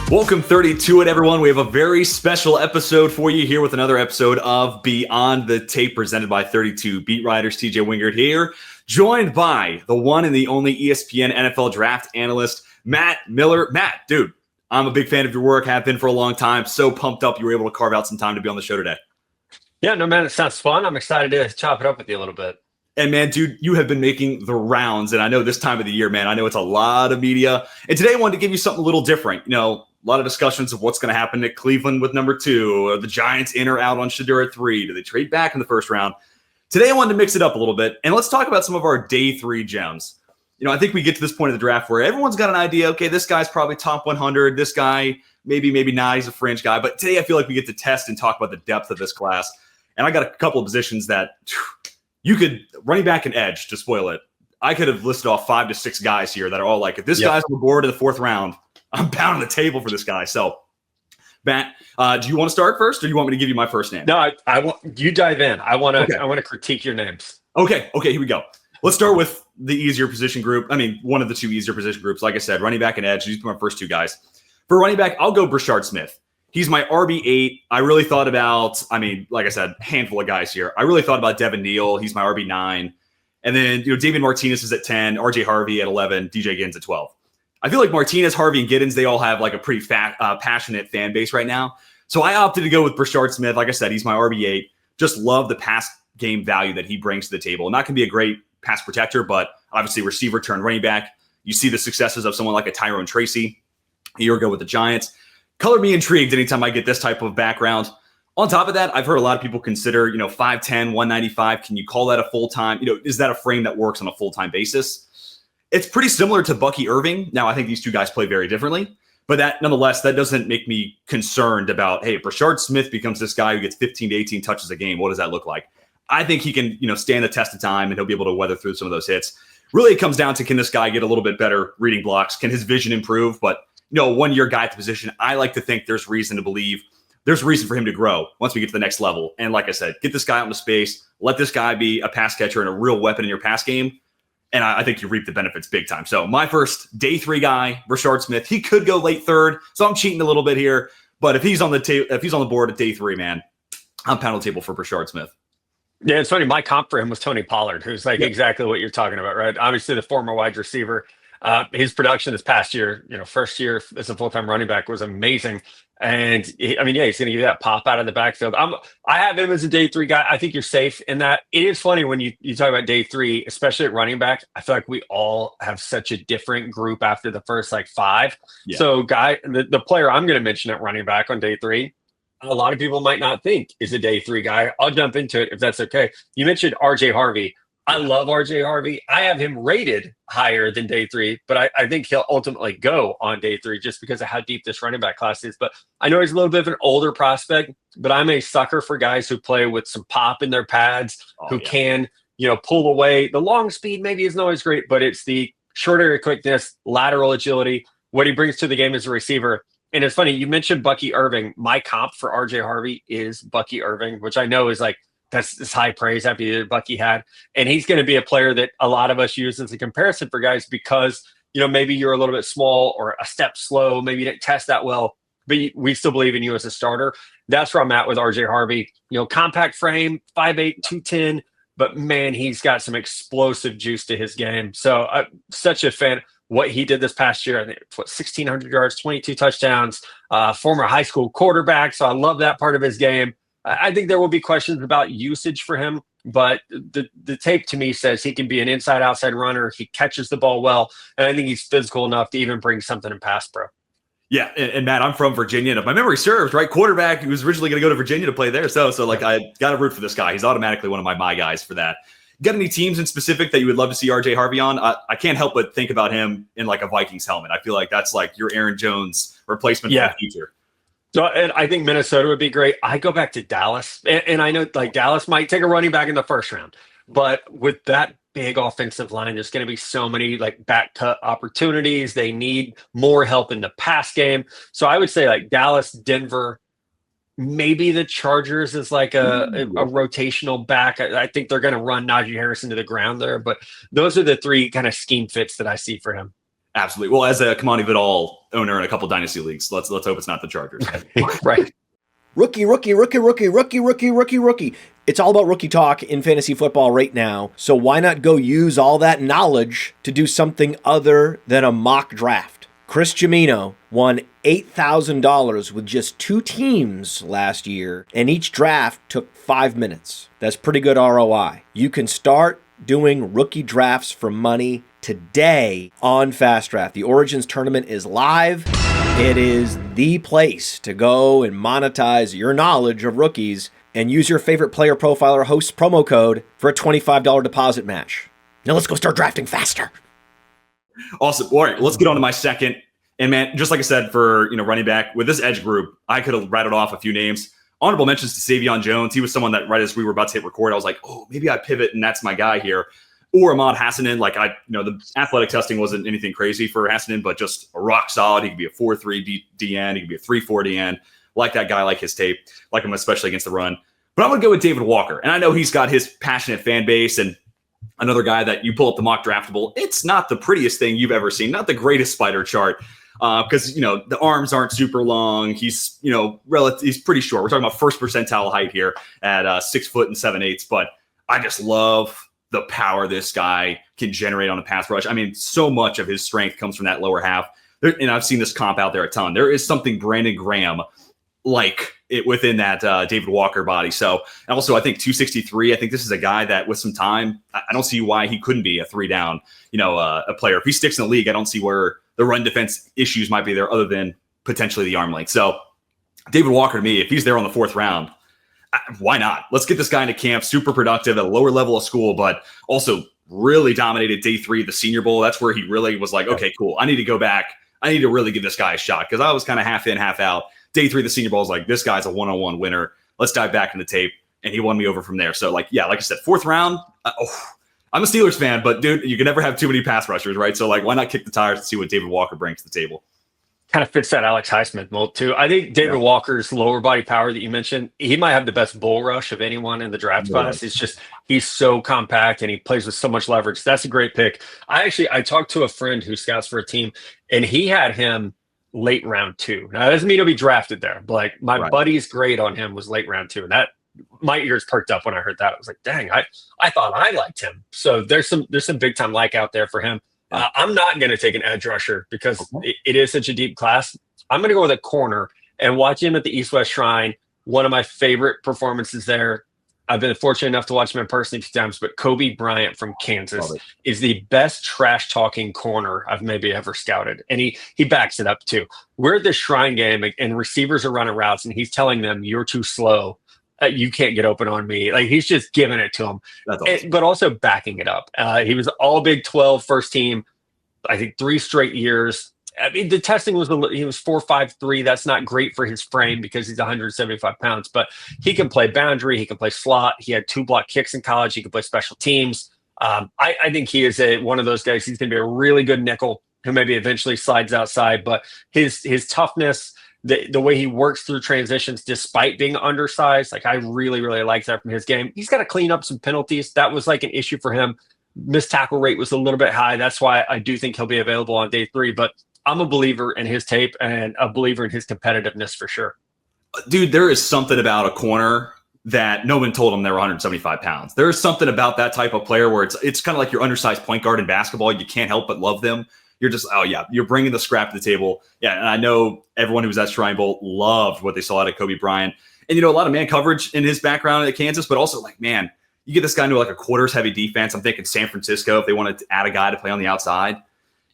Welcome 32 it, everyone. We have a very special episode for you here with another episode of Beyond the Tape presented by 32 Beat Writers. TJ Wingard here, joined by the one and the only ESPN NFL draft analyst, Matt Miller. Matt, dude, I'm a big fan of your work, have been for a long time. So pumped up you were able to carve out some time to be on the show today. Yeah, no, man, it sounds fun. I'm excited to chop it up with you a little bit. And man, dude, you have been making the rounds. And I know this time of the year, man, I know it's a lot of media. And today I wanted to give you something a little different. You know, a lot of discussions of what's going to happen at Cleveland with number 2. Are the Giants in or out on Shedeur at 3? Do they trade back in the first round? Today I wanted to mix it up a little bit. And let's talk about some of our day 3 gems. You know, I think we get to this point of the draft where everyone's got an idea. Okay, this guy's probably top 100. This guy, maybe not. He's a fringe guy. But today I feel like we get to test and talk about the depth of this class. And I got a couple of positions that you could, running back and edge, to spoil it, I could have listed off 5 to 6 guys here that are all like, if this guy's on the board in the 4th round, I'm pounding the table for this guy. So, Matt, do you want to start first, or do you want me to give you my first name? No, I want you dive in. I want to critique your names. Okay, here we go. Let's start with the easier position group. I mean, one of the 2 easier position groups. Like I said, running back and edge. These are my first 2 guys. For running back, I'll go Brashard Smith. He's my RB8. I really thought about, like I said, handful of guys here. I really thought about Devin Neal. He's my RB9. And then, David Martinez is at 10, RJ Harvey at 11, DJ Giddens at 12. I feel like Martinez, Harvey, and Giddens, they all have like a pretty passionate fan base right now. So I opted to go with Brashard Smith. Like I said, he's my RB8. Just love the pass game value that he brings to the table. Not going to be a great pass protector, but obviously receiver turned running back. You see the successes of someone like a Tyrone Tracy a year ago with the Giants. Color me intrigued anytime I get this type of background. On top of that, I've heard a lot of people consider, 5'10", 195. Can you call that a full-time? Is that a frame that works on a full-time basis? It's pretty similar to Bucky Irving. Now, I think these 2 guys play very differently, but nonetheless, that doesn't make me concerned about, hey, if Brashard Smith becomes this guy who gets 15 to 18 touches a game, what does that look like? I think he can, stand the test of time, and he'll be able to weather through some of those hits. Really, it comes down to, can this guy get a little bit better reading blocks? Can his vision improve? But one-year guy at the position, I like to think there's reason to believe there's reason for him to grow once we get to the next level. And like I said, get this guy out into space, let this guy be a pass catcher and a real weapon in your pass game, and I think you reap the benefits big time. So my first day 3 guy, Brashard Smith, he could go late 3rd, so I'm cheating a little bit here. But if he's on the board at day 3, man, I'm pounding the table for Brashard Smith. Yeah, it's funny. My comp for him was Tony Pollard, who's exactly what you're talking about, right? Obviously, the former wide receiver. His production this past year, first year as a full-time running back, was amazing. And he's going to give you that pop out of the backfield. I have him as a day 3 guy. I think you're safe in that. It is funny when you talk about day 3, especially at running back. I feel like we all have such a different group after the first 5. Yeah. So the player I'm going to mention at running back on day 3, a lot of people might not think is a day 3 guy. I'll jump into it if that's okay. You mentioned RJ Harvey. I love RJ Harvey. I have him rated higher than day 3, but I think he'll ultimately go on day 3 just because of how deep this running back class is. But I know he's a little bit of an older prospect, but I'm a sucker for guys who play with some pop in their pads, who can, pull away. The long speed maybe isn't always great, but it's the short area quickness, lateral agility, what he brings to the game as a receiver. And it's funny, you mentioned Bucky Irving. My comp for RJ Harvey is Bucky Irving, which I know is that's high praise after the year Bucky had. And he's going to be a player that a lot of us use as a comparison for guys because, maybe you're a little bit small or a step slow. Maybe you didn't test that well, but we still believe in you as a starter. That's where I'm at with RJ Harvey. Compact frame, 5'8", 210, but man, he's got some explosive juice to his game. So such a fan. What he did this past year, I think 1,600 yards, 22 touchdowns, former high school quarterback. So I love that part of his game. I think there will be questions about usage for him, but the tape to me says he can be an inside-outside runner. He catches the ball well, and I think he's physical enough to even bring something in pass pro. Yeah, and Matt, I'm from Virginia, and if my memory serves, right, quarterback, he was originally going to go to Virginia to play there. So I got to root for this guy. He's automatically one of my guys for that. Got any teams in specific that you would love to see RJ Harvey on? I can't help but think about him in a Vikings helmet. I feel like that's your Aaron Jones replacement for the future. So, and I think Minnesota would be great. I go back to Dallas, and I know Dallas might take a running back in the first round, but with that big offensive line, there's going to be so many back cut opportunities. They need more help in the pass game. So I would say Dallas, Denver, maybe the Chargers is a rotational back. I think they're going to run Najee Harris into the ground there, but those are the 3 kind of scheme fits that I see for him. Absolutely. Well, as a Kamani Vidal owner in a couple dynasty leagues, let's hope it's not the Chargers. Right. Rookie. It's all about rookie talk in fantasy football right now. So why not go use all that knowledge to do something other than a mock draft? Chris Cimino won $8,000 with just 2 teams last year, and each draft took 5 minutes. That's pretty good ROI. You can start doing rookie drafts for money today on Fast Draft. The Origins tournament is live. It is the place to go and monetize your knowledge of rookies and use your favorite player profiler host promo code for a $25 deposit match. Now let's go start drafting faster. Awesome. All right, let's get on to my second. And man, just like I said, for running back with this edge group, I could have rattled off a few names. Honorable mentions to Savion Jones. He was someone that right as we were about to hit record, I was like, oh, maybe I pivot and that's my guy here. Or Ahmad Hassanin. Like the athletic testing wasn't anything crazy for Hassanin, but just a rock solid. He could be a 4.3 DN. He could be a 3.4 DN. Like that guy, like his tape, like him especially against the run. But I'm going to go with David Walker. And I know he's got his passionate fan base and another guy that you pull up the mock draftable. It's not the prettiest thing you've ever seen, not the greatest spider chart. Because the arms aren't super long. He's he's pretty short. We're talking about first percentile height here at 6 foot and 7/8. But I just love the power this guy can generate on a pass rush. I mean, so much of his strength comes from that lower half. And I've seen this comp out there a ton. There is something Brandon Graham like it within that David Walker body. So, and also I think 263. I think this is a guy that with some time, I don't see why he couldn't be a 3-down. A player. If he sticks in the league, I don't see where the run defense issues might be there other than potentially the arm length. So David Walker, to me, if he's there on the 4th round, why not? Let's get this guy into camp, super productive at a lower level of school, but also really dominated day 3 of the Senior Bowl. That's where he really was like, okay, cool. I need to go back. I need to really give this guy a shot because I was kind of half in, half out. Day 3 of the Senior Bowl is like, this guy's a one-on-one winner. Let's dive back in the tape. And he won me over from there. So like I said, 4th round, I'm a Steelers fan, but dude, you can never have too many pass rushers, right? So like, why not kick the tires and see what David Walker brings to the table? Kind of fits that Alex Highsmith mold too. I think David Walker's lower body power that you mentioned, he might have the best bull rush of anyone in the draft class. It's just, he's so compact and he plays with so much leverage. That's a great pick. I talked to a friend who scouts for a team and he had him late round 2. Now that doesn't mean he'll be drafted there, but like my buddy's grade on him was late round 2. And that, my ears perked up when I heard that. I was like, dang, I thought I liked him. So there's some big time like out there for him. I'm not going to take an edge rusher because it is such a deep class. I'm going to go with a corner and watch him at the East-West Shrine. One of my favorite performances there. I've been fortunate enough to watch him in person a few times, but Kobe Bryant from Kansas is the best trash talking corner I've maybe ever scouted. And he backs it up too. We're at the Shrine game and receivers are running routes and he's telling them you're too slow. You can't get open on me. Like he's just giving it to him, awesome. But also backing it up. He was all Big 12 first team, I think 3 straight years. I mean, the testing was he was 4.53. That's not great for his frame because he's 175 pounds, but he can play boundary. He can play slot. He had 2 block kicks in college. He can play special teams. I think he is one of those guys. He's going to be a really good nickel who maybe eventually slides outside, but his toughness, the way he works through transitions despite being undersized, like I really, really like that from his game. He's got to clean up some penalties. That was like an issue for him. Missed tackle rate was a little bit high. That's why I do think he'll be available on day 3, but I'm a believer in his tape and a believer in his competitiveness for sure. Dude, there is something about a corner that no one told him they were 175 pounds. There is something about that type of player where it's kind of like your undersized point guard in basketball. You can't help but love them. You're just, you're bringing the scrap to the table. Yeah, and I know everyone who was at Shrine Bowl loved what they saw out of Kobe Bryant. And, a lot of man coverage in his background at Kansas, but also like, man, you get this guy into like a quarters heavy defense. I'm thinking San Francisco, if they wanted to add a guy to play on the outside.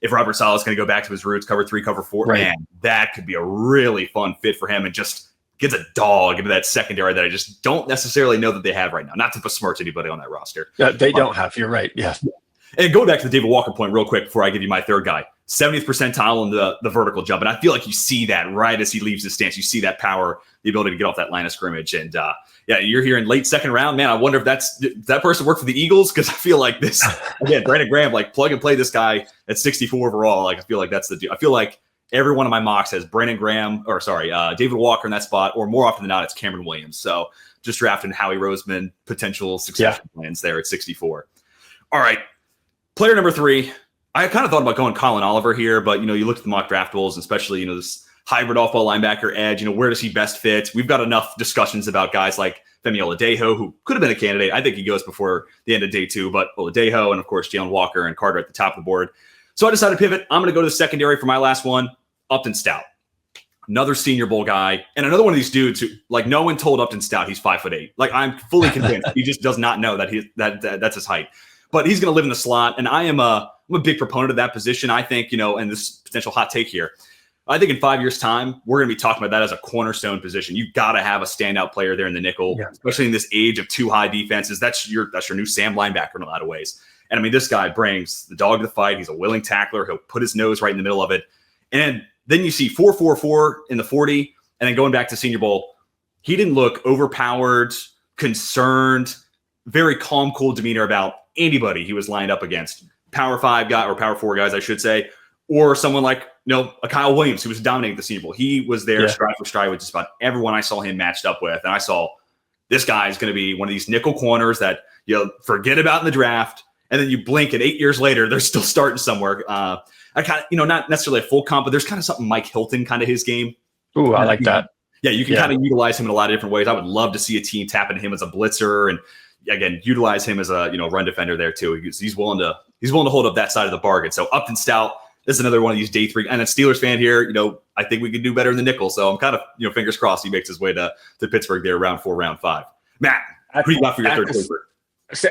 If Robert Saleh is going to go back to his roots, cover 3, cover 4, man, that could be a really fun fit for him and just gets a dog into that secondary that I just don't necessarily know that they have right now. Not to besmirch anybody on that roster. Yeah, they don't have. You're right. Yeah. And going back to the David Walker point real quick before I give you my third guy, 70th percentile in the vertical jump. And I feel like you see that right as he leaves his stance. You see that power, the ability to get off that line of scrimmage. And you're here in late 2nd round. Man, I wonder if that person worked for the Eagles because I feel like this, again, Brandon Graham, like plug and play this guy at 64 overall. Like I feel like that's the deal. I feel like every one of my mocks has David Walker in that spot, or more often than not, it's Cameron Williams. So just drafting Howie Roseman, potential succession plans there at 64. All right. Player number 3, I kind of thought about going Colin Oliver here, but, you look at the mock draft polls, especially, this hybrid off-ball linebacker edge, where does he best fit? We've got enough discussions about guys like Femi Oladejo, who could have been a candidate. I think he goes before the end of day 2, but Oladejo and, of course, Jalen Walker and Carter at the top of the board. So I decided to pivot. I'm going to go to the secondary for my last one, Upton Stout. Another Senior Bowl guy, and another one of these dudes who, no one told Upton Stout he's 5'8". I'm fully convinced he just does not know that that's his height. But he's going to live in the slot, and I'm a big proponent of that position. I think, and this potential hot take here, I think in 5 years' time, we're going to be talking about that as a cornerstone position. You've got to have a standout player there in the nickel, especially in this age of 2 high defenses. That's your new Sam linebacker in a lot of ways. And this guy brings the dog to the fight. He's a willing tackler. He'll put his nose right in the middle of it. And then you see 4.44 in the 40, and then going back to Senior Bowl, he didn't look overpowered, concerned, very calm, cool demeanor about anybody he was lined up against. Power 5 guy, or Power 4 guys, I should say, or someone like a Kyle Williams who was dominating the Senior Bowl. He was there stride for stride with just about everyone I saw him matched up with, and I saw this guy is going to be one of these nickel corners that forget about in the draft, and then you blink, and 8 years later they're still starting somewhere. I kind of, not necessarily a full comp, but there's kind of something Mike Hilton kind of his game. Ooh, I like that. Yeah, you can kind of utilize him in a lot of different ways. I would love to see a team tap into him as a blitzer, and again, utilize him as a run defender there too. He's willing to hold up that side of the bargain. So Upton Stout is another one of these day 3, and a Steelers fan here. I think we could do better in the nickel. So I'm kind of fingers crossed he makes his way to Pittsburgh there, round 4, round 5. Matt, who do you got for your third paper?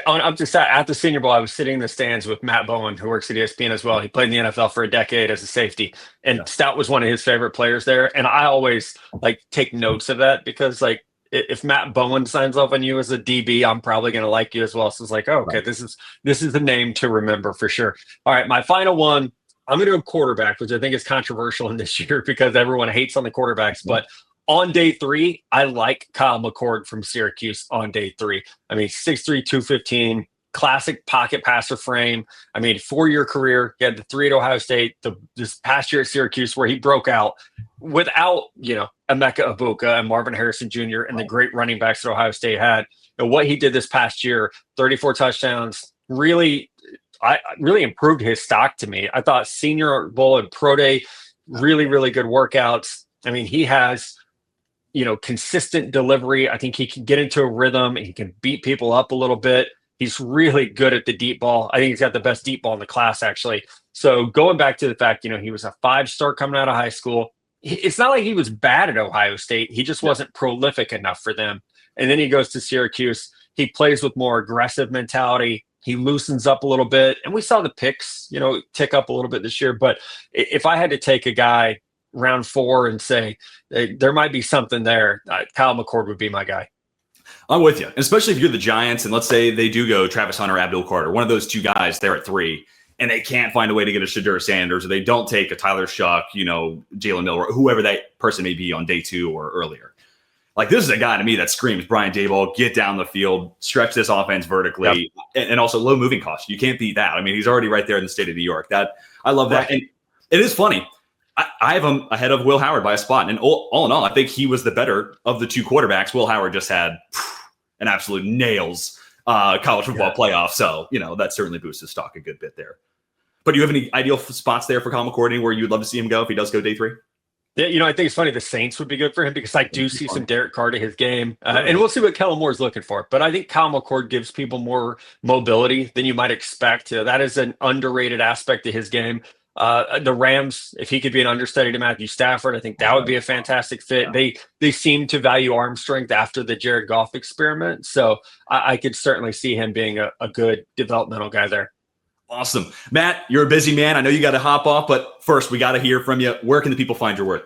Up to at the Senior Bowl, I was sitting in the stands with Matt Bowen, who works at ESPN as well. He played in the NFL for a decade as a safety, and Stout was one of his favorite players there. And I always take notes of that because if Matt Bowen signs off on you as a DB, I'm probably going to like you as well. So it's okay, this is the name to remember for sure. All right, my final one, I'm going to go quarterback, which I think is controversial in this year because everyone hates on the quarterbacks, but on day 3, I like Kyle McCord from Syracuse on day 3. 6'3", 215, classic pocket passer frame. 4-year career. He had the 3 at Ohio State, this past year at Syracuse where he broke out without, Emeka Ibuka and Marvin Harrison Jr. and the great running backs that Ohio State had. And what he did this past year, 34 touchdowns, really improved his stock to me. I thought Senior Bowl and Pro Day, really, really good workouts. He has consistent delivery. I think he can get into a rhythm and he can beat people up a little bit. He's really good at the deep ball. I think he's got the best deep ball in the class, actually. So going back to the fact, he was a 5-star coming out of high school. It's not like he was bad at Ohio State. He just wasn't prolific enough for them. And then he goes to Syracuse. He plays with more aggressive mentality. He loosens up a little bit. And we saw the picks, tick up a little bit this year. But if I had to take a guy round 4 and say there might be something there, Kyle McCord would be my guy. I'm with you, especially if you're the Giants and let's say they do go Travis Hunter, Abdul Carter, one of those 2 guys there at 3, and they can't find a way to get a Shadur Sanders, or they don't take a Tyler Shuck, Jalen Miller, whoever that person may be on day 2 or earlier. This is a guy to me that screams Brian Daboll, get down the field, stretch this offense vertically, and also low moving cost. You can't beat that. He's already right there in the state of New York. I love that. And it is funny. I have him ahead of Will Howard by a spot. And all in all, I think he was the better of the 2 quarterbacks. Will Howard just had an absolute nails college football playoff. So, that certainly boosts his stock a good bit there. But do you have any ideal spots there for Kyle McCord where you'd love to see him go if he does go day 3? Yeah, I think it's funny. The Saints would be good for him because I do see some Derek Carr to his game. And we'll see what Kellen Moore's looking for. But I think Kyle McCord gives people more mobility than you might expect. That is an underrated aspect of his game. The Rams, if he could be an understudy to Matthew Stafford, I think that would be a fantastic fit. They seem to value arm strength after the Jared Goff experiment. So I could certainly see him being a good developmental guy there. Awesome. Matt, you're a busy man. I know you got to hop off, but first we got to hear from you. Where can the people find your work?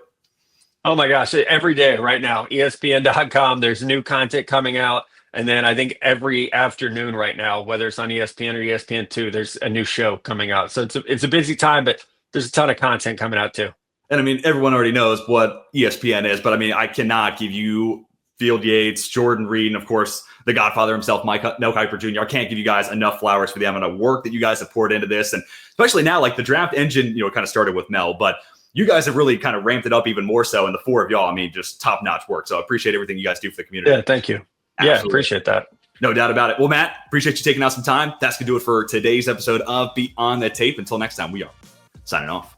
Oh my gosh, every day right now, ESPN.com, there's new content coming out. And then I think every afternoon right now, whether it's on ESPN or ESPN2, there's a new show coming out. So it's a busy time, but there's a ton of content coming out too. And everyone already knows what ESPN is, but I cannot give you Field Yates, Jordan Reed, and of course, the Godfather himself, Mel Kiper Jr. I can't give you guys enough flowers for the amount of work that you guys have poured into this. And especially now, the draft engine, kind of started with Mel, but you guys have really kind of ramped it up even more so. And the 4 of y'all, just top-notch work. So I appreciate everything you guys do for the community. Yeah, thank you. Absolutely. Yeah, appreciate that. No doubt about it. Well, Matt, appreciate you taking out some time. That's going to do it for today's episode of Beyond the Tape. Until next time, we are signing off.